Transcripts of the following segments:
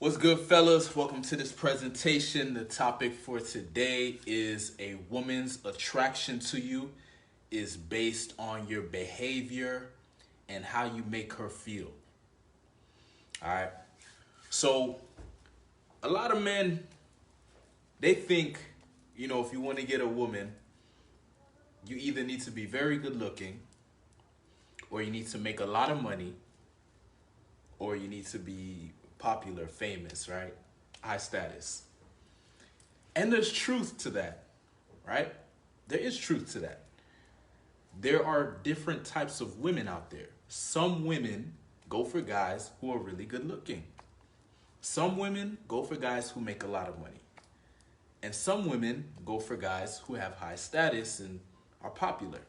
What's good, fellas? Welcome to this presentation. The topic for today is a woman's attraction to you is based on your behavior and how you make her feel. All right. So a lot of men, they think, if you want to get a woman, you either need to be very good looking, or you need to make a lot of money, or you need to be popular, famous, right? High status. And there's truth to that, right? There is truth to that. There are different types of women out there. Some women go for guys who are really good looking. Some women go for guys who make a lot of money. And some women go for guys who have high status and are popular.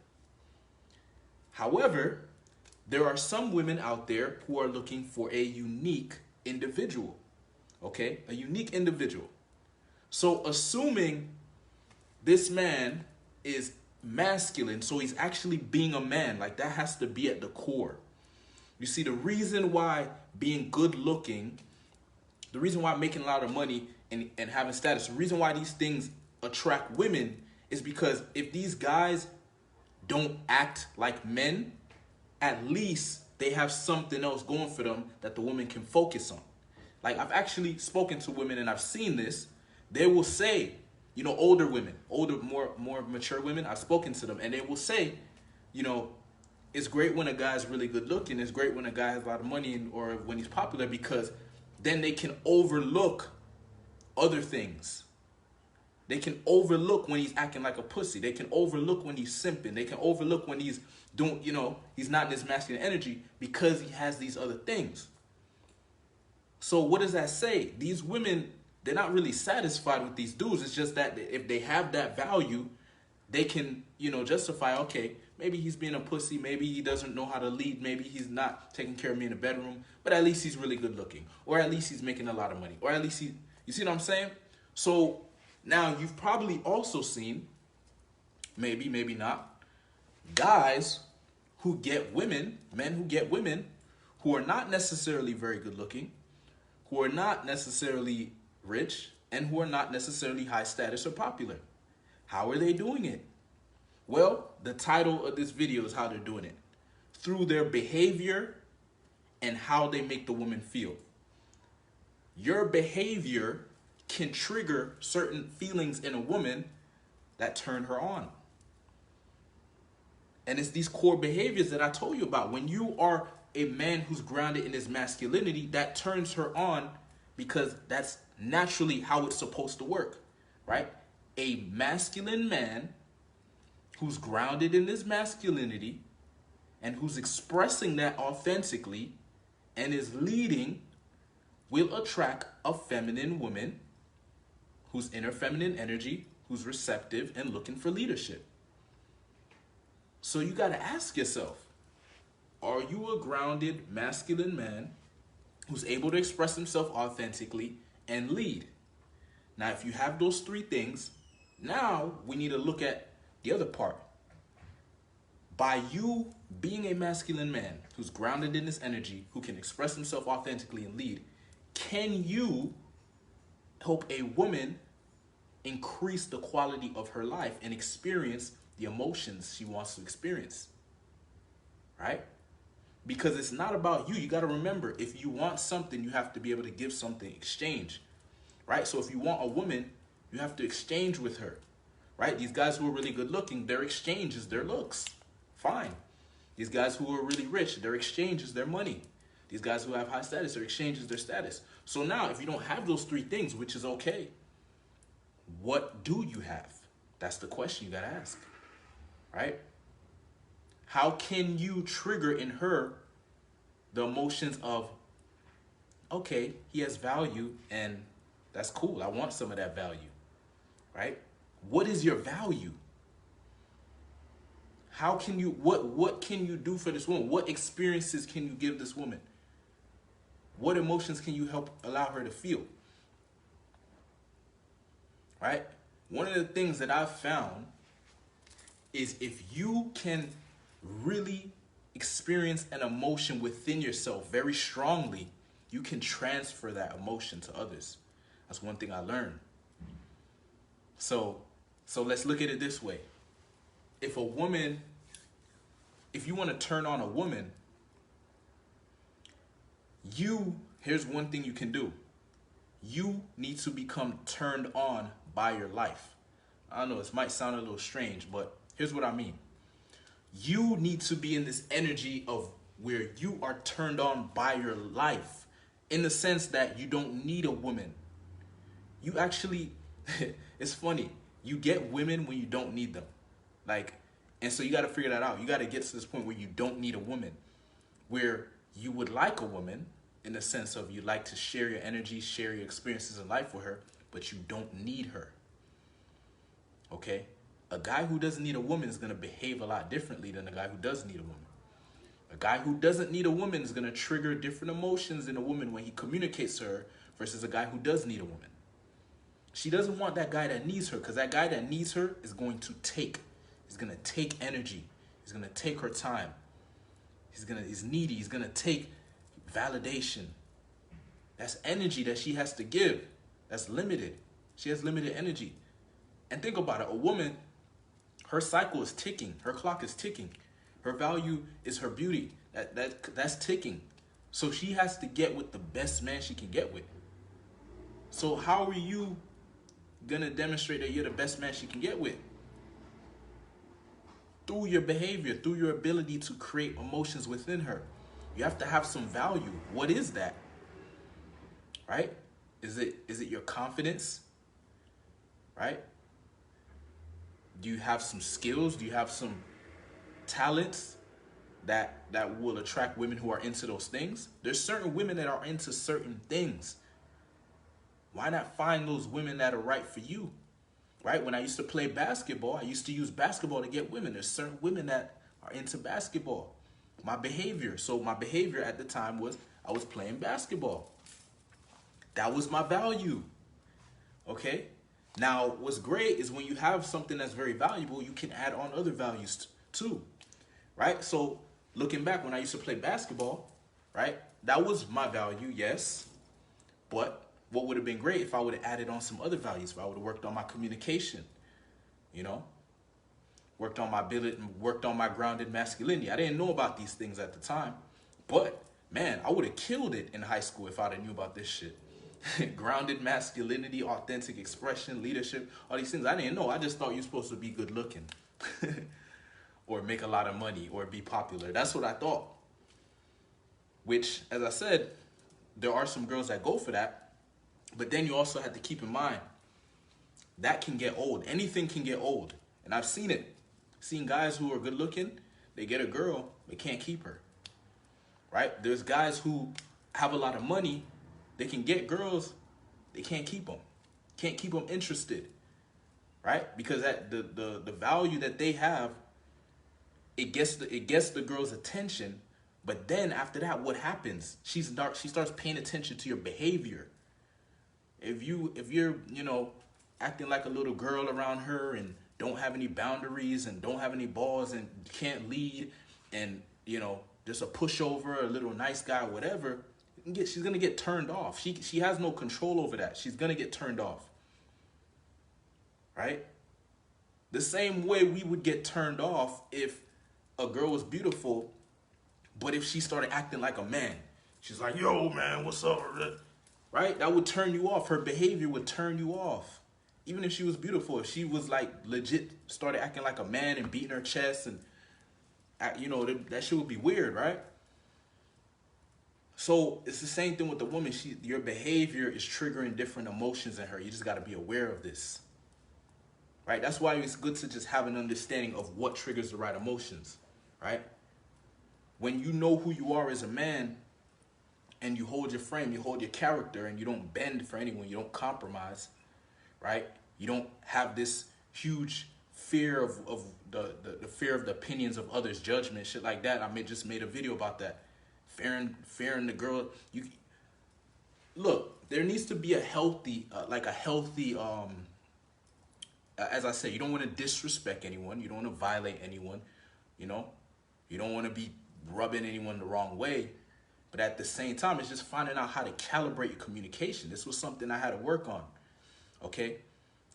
However, there are some women out there who are looking for a unique individual, okay? A unique individual. So assuming this man is masculine, so he's actually being a man, like that has to be at the core. You see, the reason why being good looking, the reason why making a lot of money and having status, the reason why these things attract women is because if these guys don't act like men, at least they have something else going for them that the woman can focus on. Like, I've actually spoken to women and I've seen this. They will say, older women, more mature women, I've spoken to them and they will say, it's great when a guy's really good looking. It's great when a guy has a lot of money or when he's popular, because then they can overlook other things. They can overlook when he's acting like a pussy. They can overlook when he's simping. They can overlook when he's doing, he's not in his masculine energy because he has these other things. So what does that say? These women, they're not really satisfied with these dudes. It's just that if they have that value, they can, justify, okay, maybe he's being a pussy. Maybe he doesn't know how to lead. Maybe he's not taking care of me in the bedroom, but at least he's really good looking. Or at least he's making a lot of money. Or at least you see what I'm saying? So now you've probably also seen, maybe not, guys who get women, men who get women who are not necessarily very good looking, who are not necessarily rich, and who are not necessarily high status or popular. How are they doing it? Well, the title of this video is how they're doing it. Through their behavior and how they make the woman feel. Your behavior can trigger certain feelings in a woman that turn her on. And it's these core behaviors that I told you about. When you are a man who's grounded in his masculinity, that turns her on because that's naturally how it's supposed to work, right? A masculine man who's grounded in his masculinity and who's expressing that authentically and is leading will attract a feminine woman who's in her feminine energy, who's receptive and looking for leadership. So you got to ask yourself, are you a grounded masculine man who's able to express himself authentically and lead? Now, if you have those three things, now we need to look at the other part. By you being a masculine man who's grounded in his energy, who can express himself authentically and lead, can you help a woman increase the quality of her life and experience the emotions she wants to experience, right? Because it's not about you. You got to remember, if you want something, you have to be able to give something, exchange, right? So if you want a woman, you have to exchange with her, right? These guys who are really good looking, their exchange is their looks. Fine. These guys who are really rich, their exchange is their money. These guys who have high status, their exchange is their status. So now, if you don't have those three things, which is okay, what do you have? That's the question you got to ask, right? How can you trigger in her the emotions of, okay, he has value and that's cool. I want some of that value, right? What is your value? How can you, what can you do for this woman? What experiences can you give this woman? What emotions can you help allow her to feel? Right? One of the things that I've found is if you can really experience an emotion within yourself very strongly, you can transfer that emotion to others. That's one thing I learned. So let's look at it this way. If you want to turn on a woman, here's one thing you can do. You need to become turned on by your life. I don't know, this might sound a little strange, but here's what I mean. You need to be in this energy of where you are turned on by your life, in the sense that you don't need a woman. You actually, it's funny, you get women when you don't need them. And so you got to figure that out. You got to get to this point where you don't need a woman, where you would like a woman in the sense of you like to share your energy, share your experiences in life with her, but you don't need her. Okay? A guy who doesn't need a woman is going to behave a lot differently than a guy who does need a woman. A guy who doesn't need a woman is going to trigger different emotions in a woman when he communicates to her versus a guy who does need a woman. She doesn't want that guy that needs her, because that guy that needs her is going to take. He's going to take energy. He's going to take her time. He's needy. He's going to take validation. That's energy that she has to give. That's limited. She has limited energy. And think about it. A woman, her cycle is ticking. Her clock is ticking. Her value is her beauty. That's ticking. So she has to get with the best man she can get with. So how are you gonna demonstrate that you're the best man she can get with? Through your behavior, through your ability to create emotions within her. You have to have some value. What is that? Right? Is it your confidence? Right? Do you have some skills? Do you have some talents that will attract women who are into those things? There's certain women that are into certain things. Why not find those women that are right for you? Right? When I used to play basketball, I used to use basketball to get women. There's certain women that are into basketball. My behavior at the time was I was playing basketball. That was my value. Okay? Now, what's great is when you have something that's very valuable, you can add on other values too. Right? So, looking back when I used to play basketball, right? That was my value, yes. But what would have been great if I would have added on some other values, if I would have worked on my communication, worked on my ability, worked on my grounded masculinity. I didn't know about these things at the time, but man, I would have killed it in high school if I'd have knew about this shit. Grounded masculinity, authentic expression, leadership, all these things. I didn't know. I just thought you're supposed to be good looking or make a lot of money or be popular. That's what I thought. Which, as I said, there are some girls that go for that. But then you also have to keep in mind, that can get old. Anything can get old. And I've seen it. Seen guys who are good looking, they get a girl, they can't keep her. Right? There's guys who have a lot of money, they can get girls, they can't keep them. Can't keep them interested. Right? Because the value that they have, it gets the girl's attention. But then after that, what happens? She starts paying attention to your behavior. If you're, acting like a little girl around her and don't have any boundaries and don't have any balls and can't lead and, just a pushover, a little nice guy, whatever, she's going to get turned off. She has no control over that. She's going to get turned off. Right? The same way we would get turned off if a girl was beautiful, but if she started acting like a man, she's like, yo, man, what's up? Right? That would turn you off. Her behavior would turn you off. Even if she was beautiful, if she was like legit started acting like a man and beating her chest and, that shit would be weird, right? So it's the same thing with the woman. Your behavior is triggering different emotions in her. You just got to be aware of this. Right? That's why it's good to just have an understanding of what triggers the right emotions. Right? When you know who you are as a man, and you hold your frame, you hold your character, and you don't bend for anyone, you don't compromise, right? You don't have this huge fear of the fear of the opinions of others, judgment, shit like that. I just made a video about that. Fearing the girl. Look, there needs to be a healthy, as I said, you don't want to disrespect anyone. You don't want to violate anyone, You don't want to be rubbing anyone the wrong way. But at the same time, it's just finding out how to calibrate your communication. This was something I had to work on. Okay?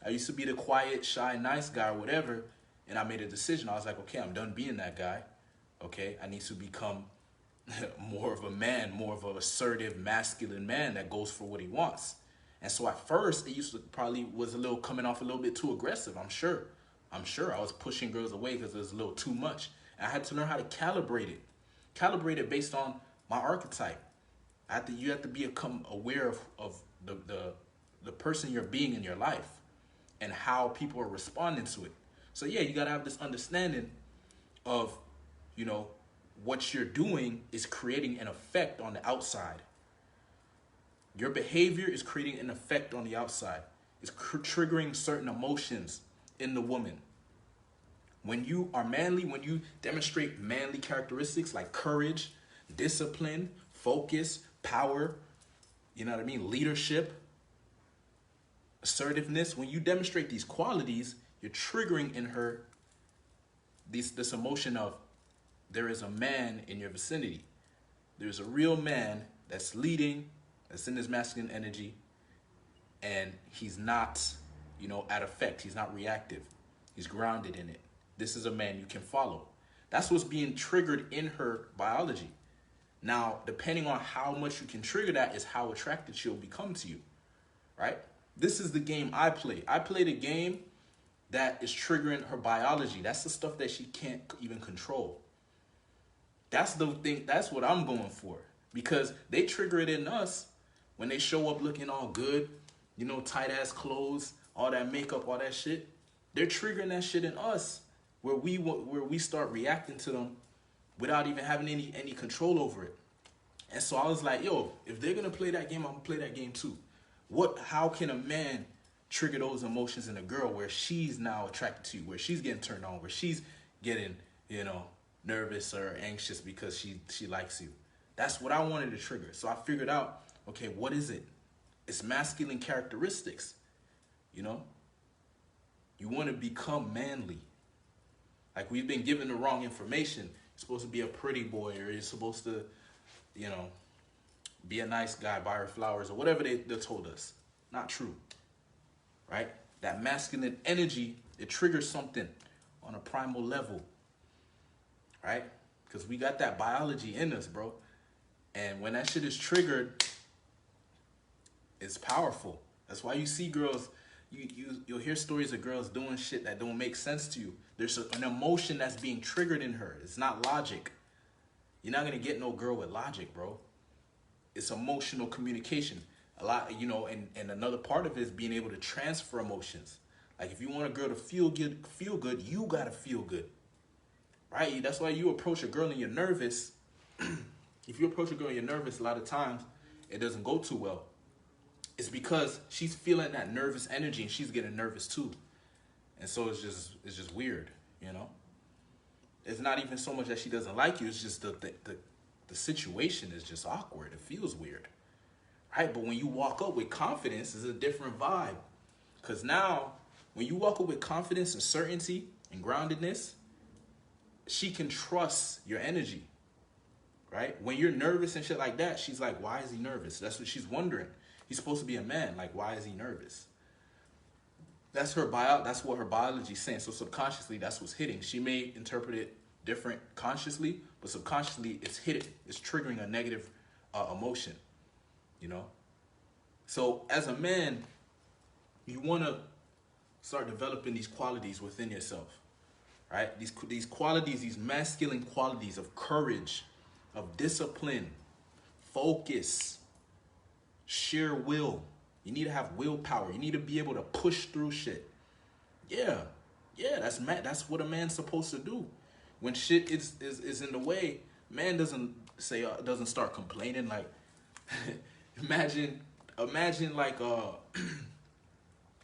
I used to be the quiet, shy, nice guy or whatever, and I made a decision. I was like, okay, I'm done being that guy. Okay? I need to become more of a man, more of an assertive, masculine man that goes for what he wants. And so at first, it used to probably was a little coming off a little bit too aggressive, I'm sure. I was pushing girls away because it was a little too much. And I had to learn how to calibrate it. Calibrate it based on my archetype. You have to become aware of the person you're being in your life and how people are responding to it. So yeah, you gotta have this understanding of, you know, what you're doing is creating an effect on the outside. Your behavior is creating an effect on the outside. It's triggering certain emotions in the woman. When you are manly, when you demonstrate manly characteristics like courage, discipline, focus, power, you know what I mean, leadership, assertiveness, when you demonstrate these qualities, you're triggering in her this emotion of there is a man in your vicinity. There's a real man that's leading, that's in his masculine energy, and he's not, you know, at effect. He's not reactive. He's grounded in it. This is a man you can follow. That's what's being triggered in her biology. Now, depending on how much you can trigger that is how attracted she'll become to you, right? This is the game I play. I play the game that is triggering her biology. That's the stuff that she can't even control. That's the thing. That's what I'm going for, because they trigger it in us when they show up looking all good, you know, tight ass clothes, all that makeup, all that shit. They're triggering that shit in us where we start reacting to them without even having any control over it. And so I was like, yo, if they're gonna play that game, I'm gonna play that game too. How can a man trigger those emotions in a girl where she's now attracted to you, where she's getting turned on, where she's getting, you know, nervous or anxious because she likes you? That's what I wanted to trigger. So I figured out, okay, what is it? It's masculine characteristics. You know, you want to become manly. Like, we've been given the wrong information. You're supposed to be a pretty boy, or you're supposed to, you know, be a nice guy, buy her flowers, or whatever they told us. Not true, right? That masculine energy, it triggers something on a primal level, right? Because we got that biology in us, bro. And when that shit is triggered, it's powerful. That's why you see girls, you'll hear stories of girls doing shit that don't make sense to you. There's an emotion that's being triggered in her. It's not logic. You're not gonna get no girl with logic, bro. It's emotional communication. A lot, you know, and another part of it is being able to transfer emotions. Like, if you want a girl to feel good, you gotta feel good, right? That's why you approach a girl and you're nervous. If you approach a girl and you're nervous, a lot of times it doesn't go too well. It's because she's feeling that nervous energy and she's getting nervous too. And so it's just weird, you know? It's not even so much that she doesn't like you, it's just the situation is just awkward. It feels weird, right? But when you walk up with confidence, it's a different vibe. Because now, when you walk up with confidence and certainty and groundedness, she can trust your energy, right? When you're nervous and shit like that, she's like, why is he nervous? That's what she's wondering. He's supposed to be a man. Like, why is he nervous? That's what her biology's saying. So subconsciously, that's what's hitting. She may interpret it different consciously, but subconsciously, it's triggering a negative emotion, you know? So as a man, you want to start developing these qualities within yourself, right? These qualities, these masculine qualities of courage, of discipline, focus, sheer will. You need to have willpower. You need to be able to push through shit. Yeah, that's what a man's supposed to do. When shit is in the way, man doesn't start complaining. Like, imagine like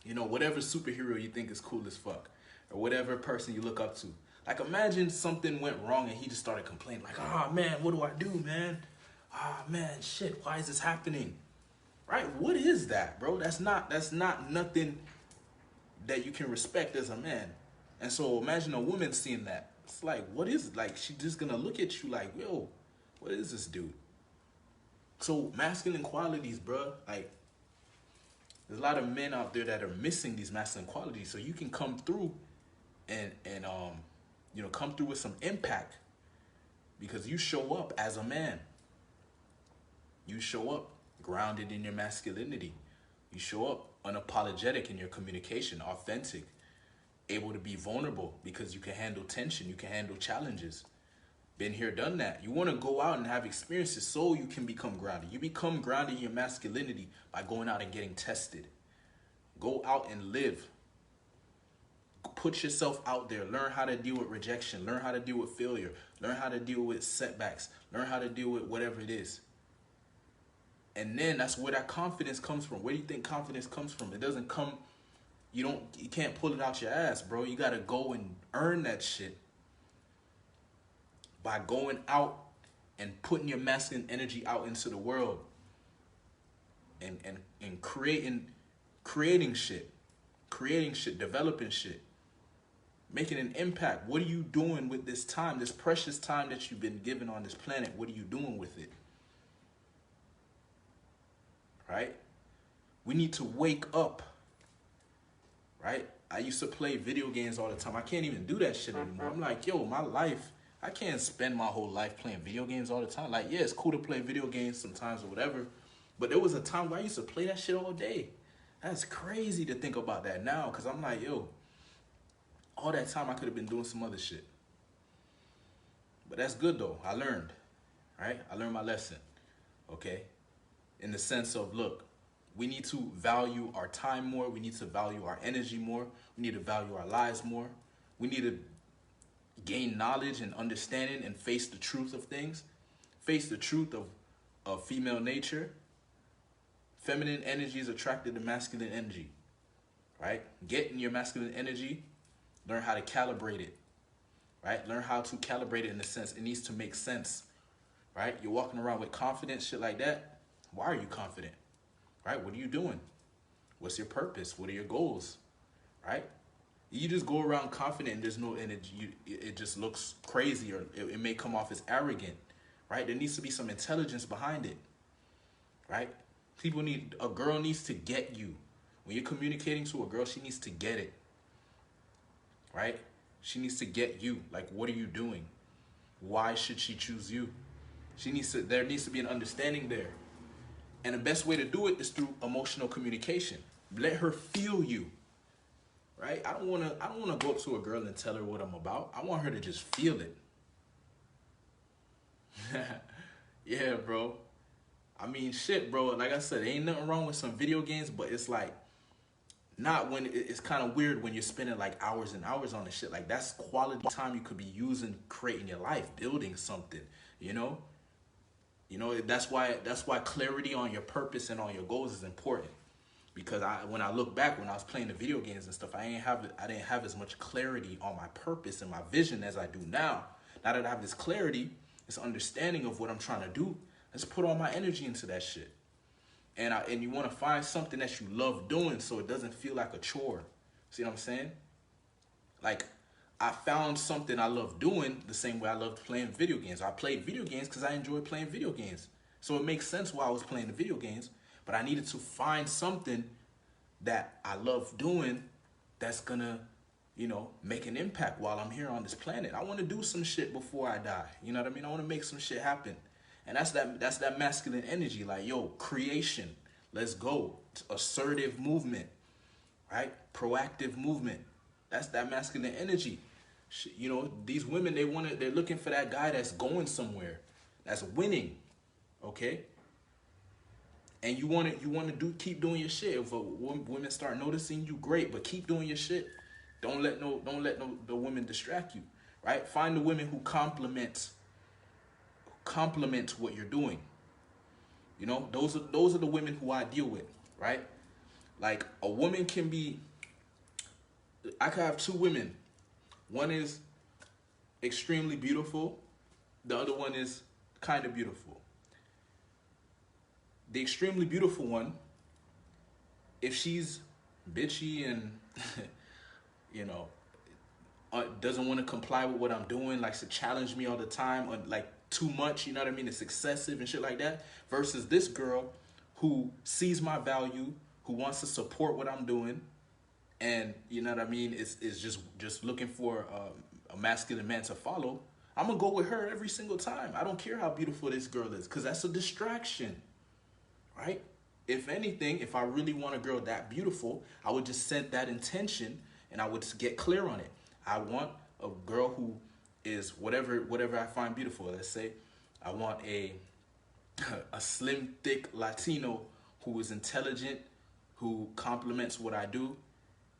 you know, whatever superhero you think is cool as fuck, or whatever person you look up to. Like, imagine something went wrong and he just started complaining. Like, oh man, what do I do, man? Ah man, shit, why is this happening? Right? What is that, bro? That's not nothing that you can respect as a man. And so imagine a woman seeing that. It's like, what is it? Like, she's just gonna look at you like, yo, what is this dude? So masculine qualities, bruh, like there's a lot of men out there that are missing these masculine qualities. So you can come through and come through with some impact because you show up as a man. You show up grounded in your masculinity. You show up unapologetic in your communication, authentic, able to be vulnerable because you can handle tension, you can handle challenges. Been here, done that. You want to go out and have experiences so you can become grounded. You become grounded in your masculinity by going out and getting tested. Go out and live. Put yourself out there. Learn how to deal with rejection. Learn how to deal with failure. Learn how to deal with setbacks. Learn how to deal with whatever it is. And then that's where that confidence comes from. Where do you think confidence comes from? It doesn't come, you can't pull it out your ass, bro. You gotta go and earn that shit by going out and putting your masculine energy out into the world and creating shit, developing shit, making an impact. What are you doing with this time, this precious time that you've been given on this planet? What are you doing with it? Right? We need to wake up. Right? I used to play video games all the time. I can't even do that shit anymore. I'm like, yo, my life, I can't spend my whole life playing video games all the time. Like, yeah, it's cool to play video games sometimes or whatever, but there was a time where I used to play that shit all day. That's crazy to think about that now, because I'm like, yo, all that time I could have been doing some other shit. But that's good, though. I learned, right? I learned my lesson, okay? In the sense of, look, we need to value our time more. We need to value our energy more. We need to value our lives more. We need to gain knowledge and understanding and face the truth of things. Face the truth of female nature. Feminine energy is attracted to masculine energy, right? Get in your masculine energy. Learn how to calibrate it, right? Learn how to calibrate it in the sense it needs to make sense, right? You're walking around with confidence, shit like that. Why are you confident, right? What are you doing? What's your purpose? What are your goals, right? You just go around confident and there's no energy. It just looks crazy, or it may come off as arrogant, right? There needs to be some intelligence behind it, right? A girl needs to get you. When you're communicating to a girl, she needs to get it, right? She needs to get you. Like, what are you doing? Why should she choose you? There needs to be an understanding there. And the best way to do it is through emotional communication. Let her feel you, right? I don't wanna go up to a girl and tell her what I'm about. I want her to just feel it. Yeah, bro. I mean, shit, bro. Like I said, ain't nothing wrong with some video games, but it's like, not when it's kind of weird when you're spending like hours and hours on this shit. Like, that's quality time you could be using, creating your life, building something, you know? That's why clarity on your purpose and on your goals is important. Because when I look back, when I was playing the video games and stuff, I didn't have as much clarity on my purpose and my vision as I do now. Now that I have this clarity, this understanding of what I'm trying to do, let's put all my energy into that shit. And you want to find something that you love doing so it doesn't feel like a chore. See what I'm saying? Like, I found something I love doing the same way I loved playing video games. I played video games because I enjoyed playing video games. So it makes sense why I was playing the video games. But I needed to find something that I love doing that's going to, make an impact while I'm here on this planet. I want to do some shit before I die. You know what I mean? I want to make some shit happen. And that's that masculine energy. Like, yo, creation. Let's go. Assertive movement. Right? Proactive movement. That's that masculine energy. These women, they're looking for that guy that's going somewhere, that's winning. Okay? And you want to keep doing your shit. If women start noticing you, great, but keep doing your shit. Don't let the women distract you, right? Find the women who complement what you're doing. Those are the women who I deal with, right? Like, a woman can be, I could have two women. One is extremely beautiful. The other one is kind of beautiful. The extremely beautiful one, if she's bitchy and, doesn't want to comply with what I'm doing, likes to challenge me all the time, or like too much, you know what I mean? It's excessive and shit like that. Versus this girl who sees my value, who wants to support what I'm doing, and you know what I mean, is just looking for a masculine man to follow. I'm gonna go with her every single time. I don't care how beautiful this girl is, because that's a distraction, right? If anything, if I really want a girl that beautiful, I would just set that intention and I would just get clear on it. I want a girl who is whatever I find beautiful. Let's say I want a slim, thick Latino who is intelligent, who complements what I do,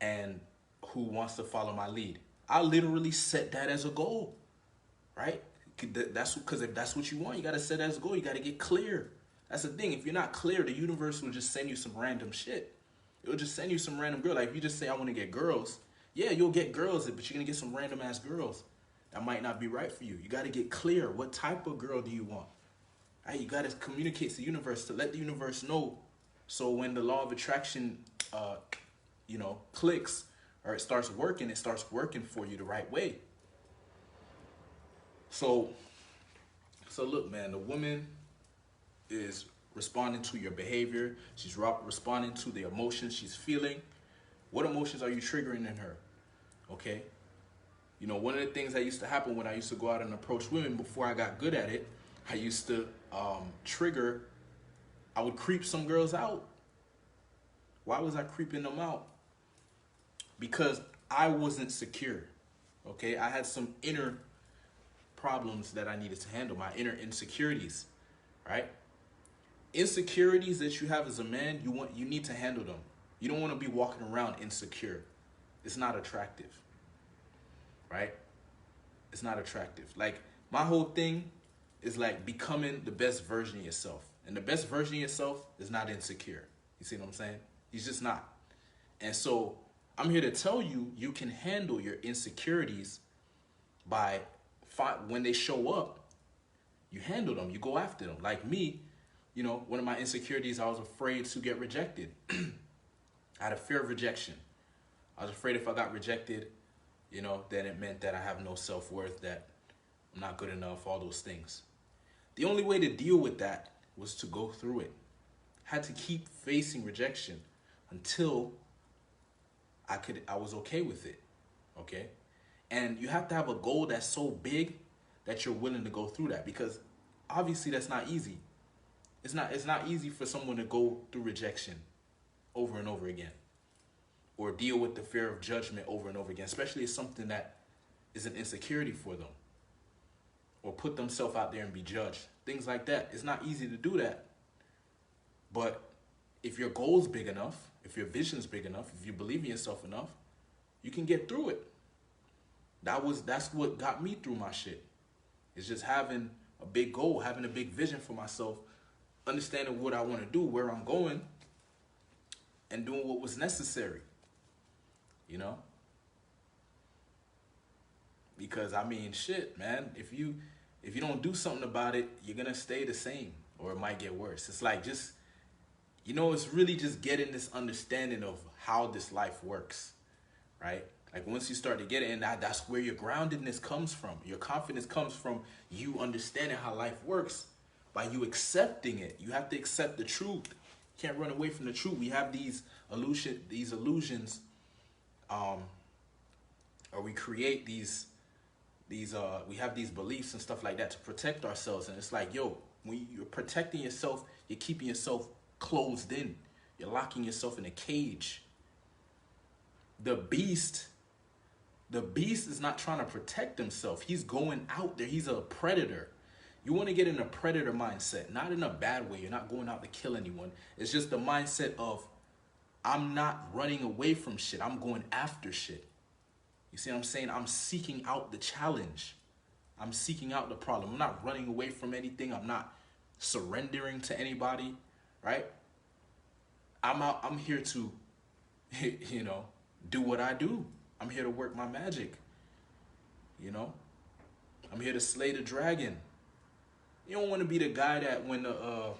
and who wants to follow my lead. I literally set that as a goal, right? That's because if that's what you want, you got to set that as a goal. You got to get clear. That's the thing. If you're not clear, the universe will just send you some random shit. It will just send you some random girl. Like if you just say, I want to get girls, yeah, you'll get girls, but you're going to get some random ass girls. That might not be right for you. You got to get clear. What type of girl do you want? Right? You got to communicate to the universe to let the universe know. So when the law of attraction, clicks or it starts working for you the right way. So look, man, the woman is responding to your behavior. She's responding to the emotions she's feeling. What emotions are you triggering in her? Okay. You know, one of the things that used to happen when I used to go out and approach women before I got good at it, I used to I would creep some girls out. Why was I creeping them out? Because I wasn't secure. Okay. I had some inner problems that I needed to handle, my inner insecurities, right? Insecurities that you have as a man, you need to handle them. You don't want to be walking around insecure. It's not attractive, right? It's not attractive. Like my whole thing is like becoming the best version of yourself. And the best version of yourself is not insecure. You see what I'm saying? He's just not. And so I'm here to tell you, you can handle your insecurities by when they show up, you handle them, you go after them. Like me, you know, one of my insecurities, I was afraid to get rejected. I had a fear of rejection. I was afraid if I got rejected, you know, then it meant that I have no self-worth, that I'm not good enough, all those things. The only way to deal with that was to go through it. I had to keep facing rejection until I was okay with it, okay? And you have to have a goal that's so big that you're willing to go through that, because obviously that's not easy. It's not easy for someone to go through rejection over and over again, or deal with the fear of judgment over and over again, especially if something that is an insecurity for them, or put themselves out there and be judged. Things like that. It's not easy to do that. But if your goal's big enough, if your vision's big enough, if you believe in yourself enough, you can get through it. That's what got me through my shit. It's just having a big goal, having a big vision for myself, understanding what I want to do, where I'm going, and doing what was necessary. You know? Because I mean, shit, man, if you don't do something about it, you're gonna stay the same, or it might get worse. It's like just, you know, it's really just getting this understanding of how this life works, right? Like once you start to get it, and that's where your groundedness comes from. Your confidence comes from you understanding how life works, by you accepting it. You have to accept the truth. You can't run away from the truth. We have these illusions, or we create these we have these beliefs and stuff like that to protect ourselves. And it's like, yo, when you're protecting yourself, you're keeping yourself closed in. You're locking yourself in a cage. The beast is not trying to protect himself. He's going out there. He's a predator. You want to get in a predator mindset, not in a bad way. You're not going out to kill anyone. It's just the mindset of, I'm not running away from shit. I'm going after shit. You see what I'm saying? I'm seeking out the challenge. I'm seeking out the problem. I'm not running away from anything. I'm not surrendering to anybody, right? I'm here to, you know, do what I do. I'm here to work my magic. You know? I'm here to slay the dragon. You don't want to be the guy that when I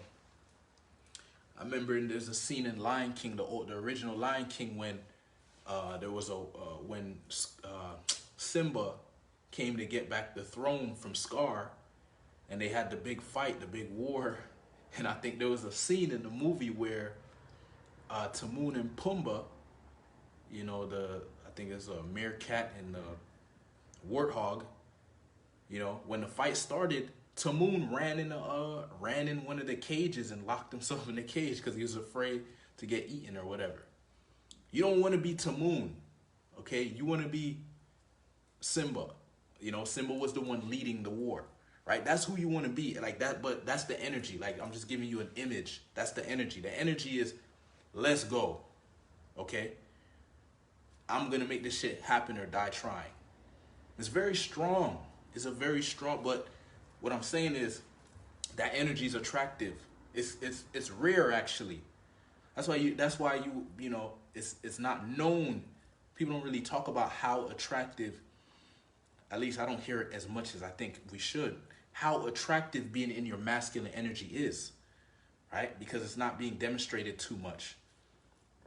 remember there's a scene in Lion King, the original Lion King, when there was when Simba came to get back the throne from Scar, and they had the big fight, the big war. And I think there was a scene in the movie where Timon and Pumbaa, you know, I think it's a meerkat and the warthog. You know, when the fight started, Timon ran in one of the cages and locked himself in the cage because he was afraid to get eaten or whatever. You don't want to be Timon, okay? You want to be Simba. You know, Simba was the one leading the war, right? That's who you want to be, like that. But that's the energy. Like, I'm just giving you an image. That's the energy. The energy is, let's go, okay? I'm gonna make this shit happen or die trying. It's very strong. It's a very strong. But what I'm saying is that energy is attractive. It's rare actually. That's why you know it's not known. People don't really talk about how attractive. At least I don't hear it as much as I think we should. How attractive being in your masculine energy is, right? Because it's not being demonstrated too much,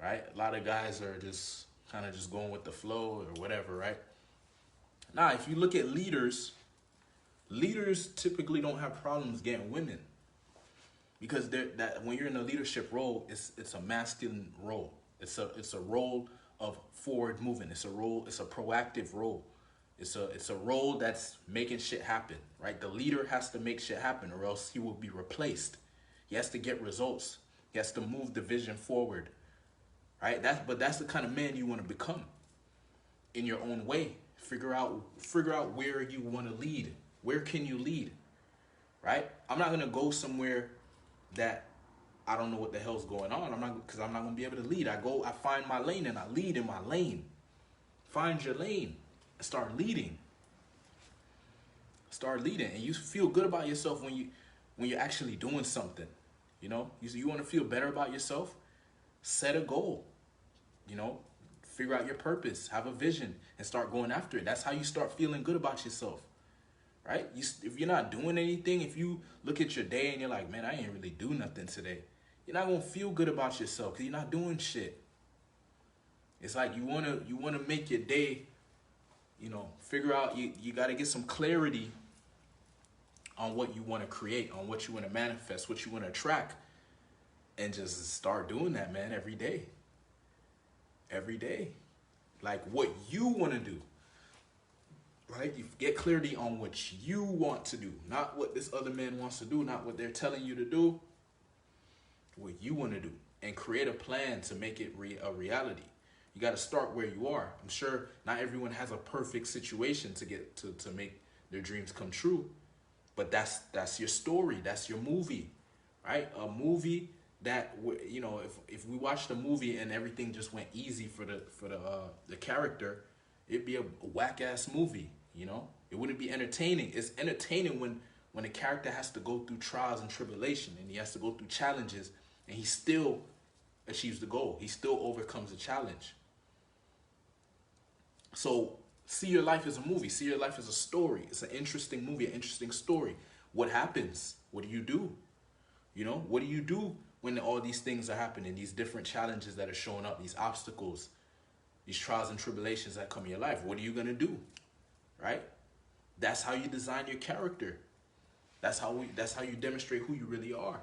right? A lot of guys are just kind of just going with the flow or whatever, right? Now, if you look at leaders typically don't have problems getting women because that when you're in a leadership role, it's a masculine role. It's a role of forward movement. It's a proactive role. It's a role that's making shit happen, right? The leader has to make shit happen or else he will be replaced. He has to get results. He has to move the vision forward, right? But that's the kind of man you want to become in your own way. Figure out where you want to lead. Where can you lead, right? I'm not going to go somewhere that I don't know what the hell's going on. Because I'm not going to be able to lead. I find my lane and I lead in my lane. Find your lane and start leading. And you feel good about yourself when you're actually doing something. You know, you want to feel better about yourself. Set a goal. You know, figure out your purpose, have a vision, and start going after it. That's how you start feeling good about yourself, right? If you're not doing anything, if you look at your day and you're like, man, I ain't really do nothing today, you're not gonna feel good about yourself because you're not doing shit. It's like you wanna make your day, you know, figure out, you gotta get some clarity on what you want to create, on what you want to manifest, what you want to attract, and just start doing that, man, every day. Every day. Like what you want to do, right? You get clarity on what you want to do, not what this other man wants to do, not what they're telling you to do, what you want to do, and create a plan to make it a reality. You got to start where you are. I'm sure not everyone has a perfect situation to get to make their dreams come true, but that's your story, that's your movie, right? A movie that, you know, if we watched a movie and everything just went easy for the character, it'd be a whack ass movie. You know, it wouldn't be entertaining. It's entertaining when a character has to go through trials and tribulation and he has to go through challenges and he still achieves the goal. He still overcomes the challenge. So see your life as a movie. See your life as a story. It's an interesting movie, an interesting story. What happens? What do you do? You know, what do you do when all these things are happening, these different challenges that are showing up, these obstacles, these trials and tribulations that come in your life? What are you going to do? Right? That's how you design your character. That's how you demonstrate who you really are.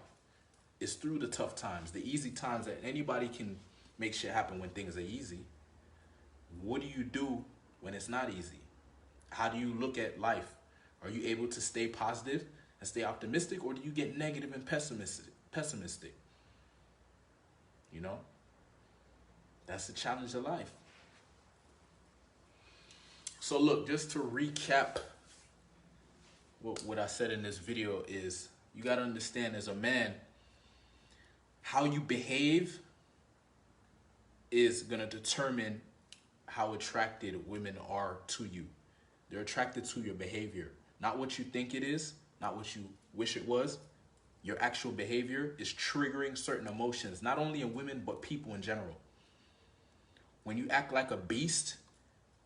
It's through the tough times, the easy times that anybody can make shit happen when things are easy. What do you do when it's not easy? How do you look at life? Are you able to stay positive and stay optimistic, or do you get negative and pessimistic? You know? That's the challenge of life. So look, just to recap what I said in this video is, you got to understand as a man, how you behave is going to determine how attracted women are to you. They're attracted to your behavior, not what you think it is, not what you wish it was. Your actual behavior is triggering certain emotions, not only in women, but people in general. When you act like a beast,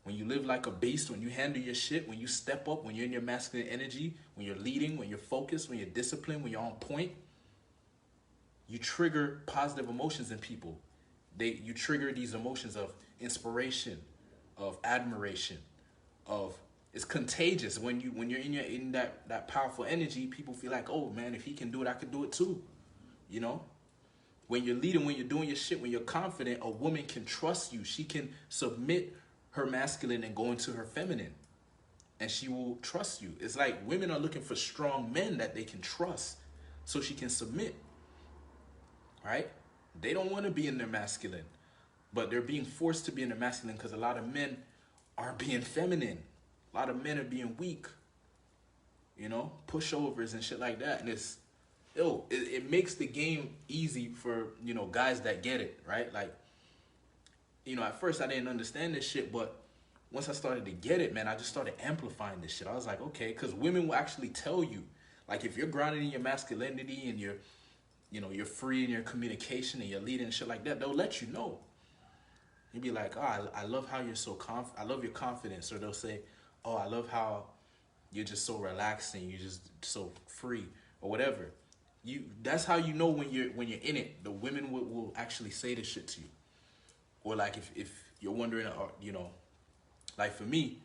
when you live like a beast, when you handle your shit, when you step up, when you're in your masculine energy, when you're leading, when you're focused, when you're disciplined, when you're on point, you trigger positive emotions in people. You trigger these emotions of inspiration, of admiration, of It's contagious when you're in that powerful energy. People feel like, oh man, if he can do it, I could do it too. You know, when you're leading, when you're doing your shit, when you're confident, a woman can trust you. She can submit her masculine and go into her feminine, and she will trust you. It's like women are looking for strong men that they can trust, so she can submit. Right? They don't want to be in their masculine, but they're being forced to be in their masculine because a lot of men are being feminine. A lot of men are being weak, pushovers and shit like that. And it makes the game easy for, guys that get it, right? Like, at first I didn't understand this shit, but once I started to get it, man, I just started amplifying this shit. I was like, okay, because women will actually tell you, like, if you're grounded in your masculinity and you're free in your communication and you're leading and shit like that, they'll let you know. You'll be like, oh, I love how you're so I love your confidence. Or they'll say, oh, I love how you're just so relaxing, you're just so free, or whatever. That's how you know when you're in it. The women will actually say this shit to you. Or like if you're wondering, like for me,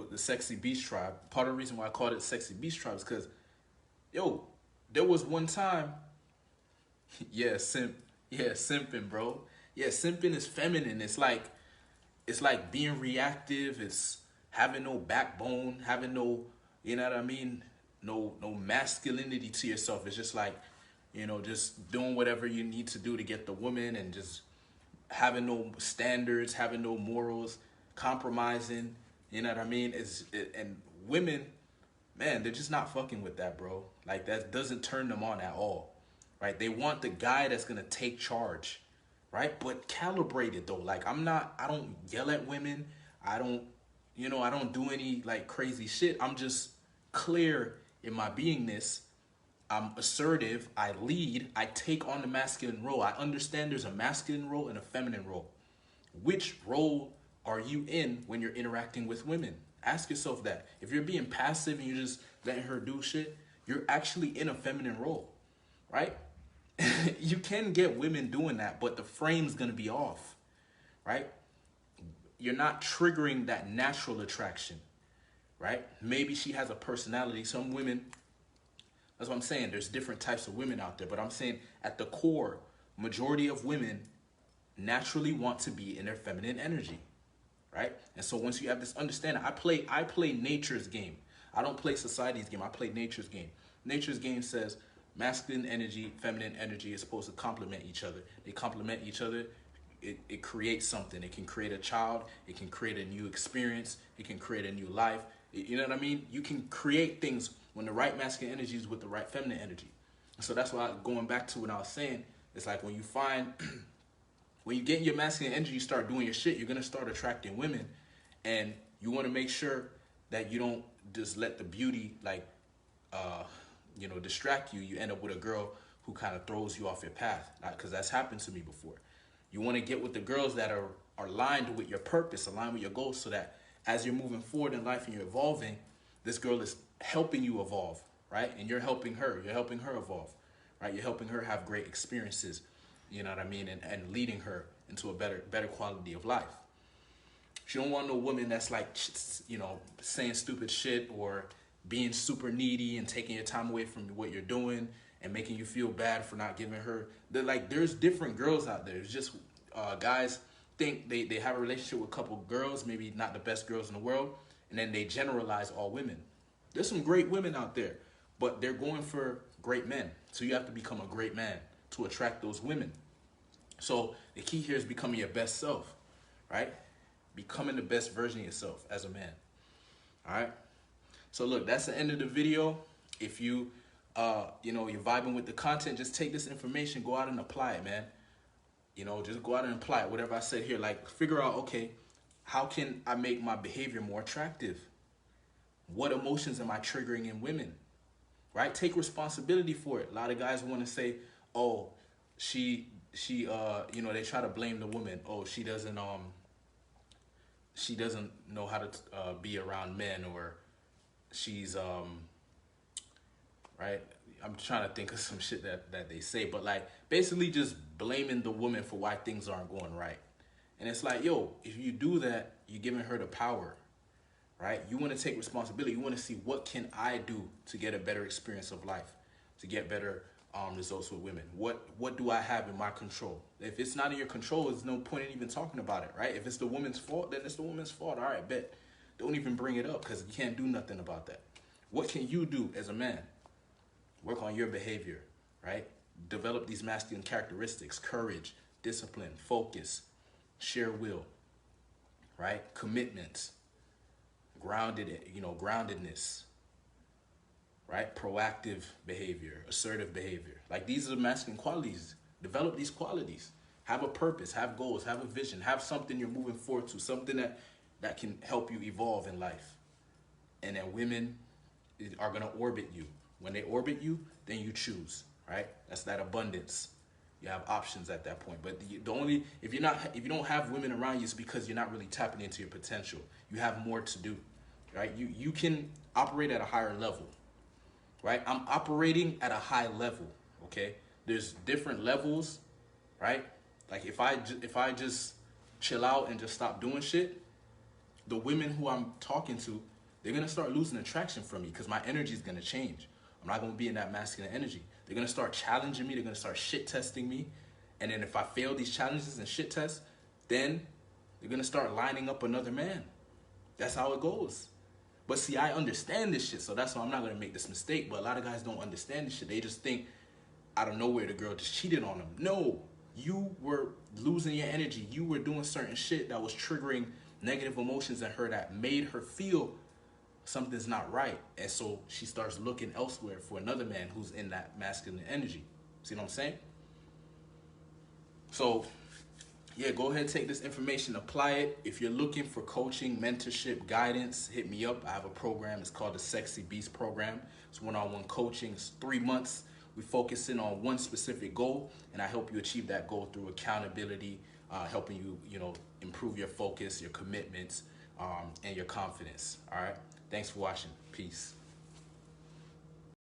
the Sexy Beast Tribe, part of the reason why I called it Sexy Beast Tribe is because, there was one time, simping, bro. Yeah, simping is feminine. It's like being reactive. It's having no backbone, having no, you know what I mean? No masculinity to yourself. It's just like, just doing whatever you need to do to get the woman and just having no standards, having no morals, compromising, you know what I mean? And women, man, they're just not fucking with that, bro. Like, that doesn't turn them on at all, right? They want the guy that's gonna take charge, right? But calibrated though. Like, I don't yell at women. I don't do any like crazy shit. I'm just clear in my beingness. I'm assertive. I lead. I take on the masculine role. I understand there's a masculine role and a feminine role. Which role are you in when you're interacting with women? Ask yourself that. If you're being passive and you're just letting her do shit, you're actually in a feminine role, right? You can get women doing that, but the frame's gonna be off, right? You're not triggering that natural attraction, right? Maybe she has a personality. Some women, that's what I'm saying. There's different types of women out there, but I'm saying at the core, majority of women naturally want to be in their feminine energy, right? And so once you have this understanding, I play nature's game. I don't play society's game. I play nature's game. Nature's game says masculine energy, feminine energy is supposed to complement each other. They complement each other. It creates something. It can create a child. It can create a new experience. It can create a new life. You know what I mean? You can create things when the right masculine energy is with the right feminine energy. So that's why, going back to what I was saying, it's like when you find, when you get in your masculine energy, you start doing your shit, you're going to start attracting women. And you want to make sure that you don't just let the beauty, like, distract you. You end up with a girl who kind of throws you off your path. Because that's happened to me before. You want to get with the girls that are aligned with your purpose, aligned with your goals, so that as you're moving forward in life and you're evolving, this girl is helping you evolve, right? And you're helping her evolve, right? You're helping her have great experiences, you know what I mean? And leading her into a better quality of life. She don't want no woman that's like, saying stupid shit or being super needy and taking your time away from what you're doing and making you feel bad for not giving her. There's different girls out there. It's just guys think they have a relationship with a couple girls, maybe not the best girls in the world, and then they generalize all women. There's some great women out there, but they're going for great men. So you have to become a great man to attract those women. So the key here is becoming your best self, right? Becoming the best version of yourself as a man. All right. So look, that's the end of the video. If you, you're vibing with the content, just take this information, go out and apply it, man. Just go out and apply it. Whatever I said here, like figure out, okay, how can I make my behavior more attractive? What emotions am I triggering in women? Right? Take responsibility for it. A lot of guys want to say, oh, they try to blame the woman. Oh, she doesn't know how to be around men, or she's right. I'm trying to think of some shit that they say, but like basically just blaming the woman for why things aren't going right. And it's like, yo, if you do that, you're giving her the power, right? You want to take responsibility. You want to see, what can I do to get a better experience of life, to get better results with women? What do I have in my control? If it's not in your control, there's no point in even talking about it, right? If it's the woman's fault, then it's the woman's fault. All right, bet. Don't even bring it up, because you can't do nothing about that. What can you do as a man? Work on your behavior, right? Develop these masculine characteristics: courage, discipline, focus, sheer will, right? Commitment, groundedness, right? Proactive behavior, assertive behavior. Like, these are the masculine qualities. Develop these qualities. Have a purpose, have goals, have a vision, have something you're moving forward to, something that can help you evolve in life. And then women are gonna orbit you. When they orbit you, then you choose, right? That's that abundance. You have options at that point. But if you don't have women around you, it's because you're not really tapping into your potential. You have more to do, right? You can operate at a higher level, right? I'm operating at a high level, okay? There's different levels, right? Like, if I just chill out and just stop doing shit, the women who I'm talking to, they're gonna start losing attraction from me, because my energy is gonna change. I'm not gonna be in that masculine energy. They're gonna start challenging me. They're gonna start shit testing me. And then if I fail these challenges and shit tests, then they're gonna start lining up another man. That's how it goes. But see, I understand this shit, so that's why I'm not gonna make this mistake. But a lot of guys don't understand this shit. They just think out of nowhere the girl just cheated on them. No, you were losing your energy. You were doing certain shit that was triggering negative emotions in her, that made her feel something's not right. And so she starts looking elsewhere for another man who's in that masculine energy. See what I'm saying? So yeah, go ahead, take this information, apply it. If you're looking for coaching, mentorship, guidance, hit me up. I have a program. It's called the Sexy Beast Program. It's one-on-one coaching. It's 3 months. We focus in on one specific goal, and I help you achieve that goal through accountability, helping you, improve your focus, your commitments, and your confidence. All right. Thanks for watching. Peace.